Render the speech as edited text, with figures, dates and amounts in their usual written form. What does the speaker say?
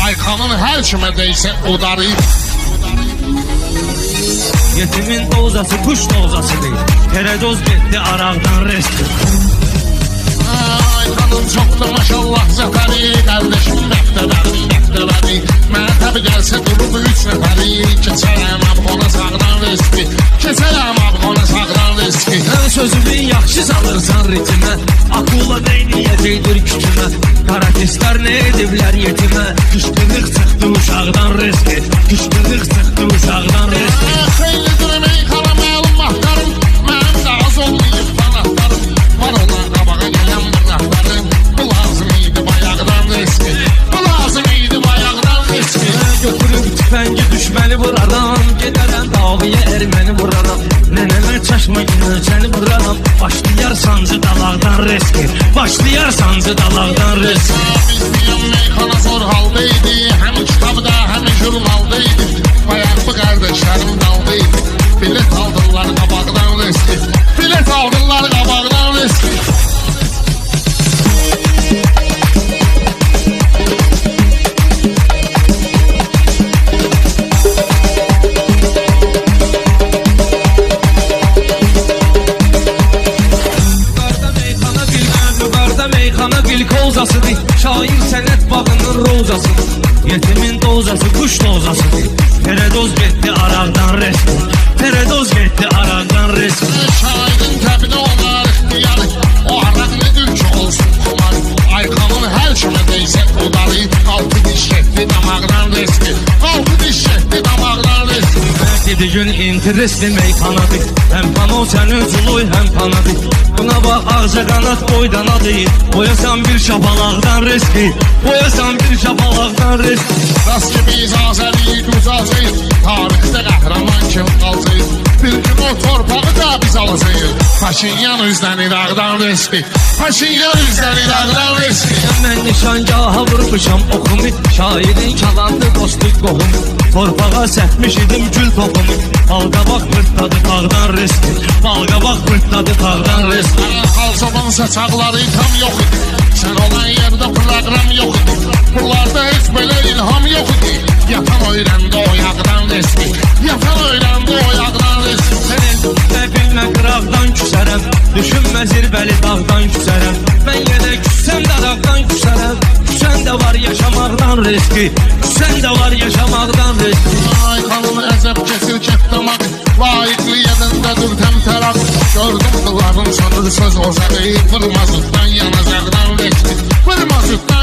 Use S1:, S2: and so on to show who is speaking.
S1: Aykanın her kimə deysə udarıyıb.
S2: Yetimin dozası kuş dozası değil. Teredoz gitti araqdan resti.
S1: Aykanın çoxdur maşallah zəfəri. Qardeşim məktəbəri. Mənə təbi gəlsə durub 3 nəfəri. Keçərəm abqona sağdan riski. Keçərəm abqona sağdan riski.
S2: Sən sözümün yaxşı salırsan ritmə. Akula neyniyəcəkdir kütümə. Karatistlər nə ediblər yetimə. Kışqırıq çıxdı uşaqdan riski. Kışqırıq çıxdı uşaqdan riski.
S1: Xeylidir meykana məlum vaxtlarım. Mənim də az olmayıb fanatlarım. Var olan qabağa gələn bıraqlarım. Bu lazım idi bayaqdan riski. Bu lazım idi bayaqdan riski.
S2: Götürüb tüfəngi düşməni vuraram. Gedərəm davaya erməni vuraram. Nənəmə çaşma günəcəni vuraram. Başlayar sancı dalaqdan riski. Başlayar sancı dalaqdan riski.
S1: Bilməyəm meykana zor haldaydı. Həm kitabda həm jurnaldaydı. Bayaq bu qardeşlərim daldaydı. Bilet aldılar qabaqdan riski. Bilet aldılar qabaqdan riski.
S2: Meyxana bil kozasıdır. Şair sənət bağının rozasıdır. Yetimin dozası kuş dozasıdır. Teredoz getdi araqdan resti. Teredoz getdi araqdan resti.
S1: Şairin təbini olar ixtiyarı. O araq nedir ki olsun kumar. Aykanın hər kimə deysə udarı. Altı diş getdi damaqdan riski. Altı diş getdi damaqdan riski.
S2: Dedi gün interesli meyxanadır. Həm pano sənin culuy həm panadır. Buna bax ağca qanat boydanadır. Boyasan bir şapalaqdan riski. Boyasan bir şapalaqdan riski.
S1: Rast ki biz azəriyik uzacıyıq. Tarixdə qəhrəman kim qalacaq. Bir gün o torpağı da biz alacağıq. Paşinyan üzdən İraqdan riski. Paşinyan üzdən İraqdan riski.
S2: Mən nişangaha vurmuşam oxumu. Şairin kalandı dostluq qohumu. Torpağa sətmiş idim gül toxumu. Balqabaq pırtladı tağdan riski. Balqabaq pırtladı tağdan riski.
S1: Xalçaban saçaqları tam yox idi. Sən olan yerdə proqram yox idi. Buralarda heç belə ilham yox idi. Yatan öyrəndi o yağdan riski. Yatan öyrəndi o yağdan riski.
S2: Sənin və bilmə qıraqdan küsərəm. Düşünmə zirvəli dağdan küsərəm. Mən yenə küssəm də dağdan küsərəm. Küsən də var yaşamaqdan riski. Küsən də var yaşamaqdan riski.
S1: Aykanın əzəb kəsir kətdamaq. Layiqli yerindədir təmtəraq. Gördüm qıların sanır söz ocağı. Vırmazıqdan yanacaqdan riski. Vırmazıqdan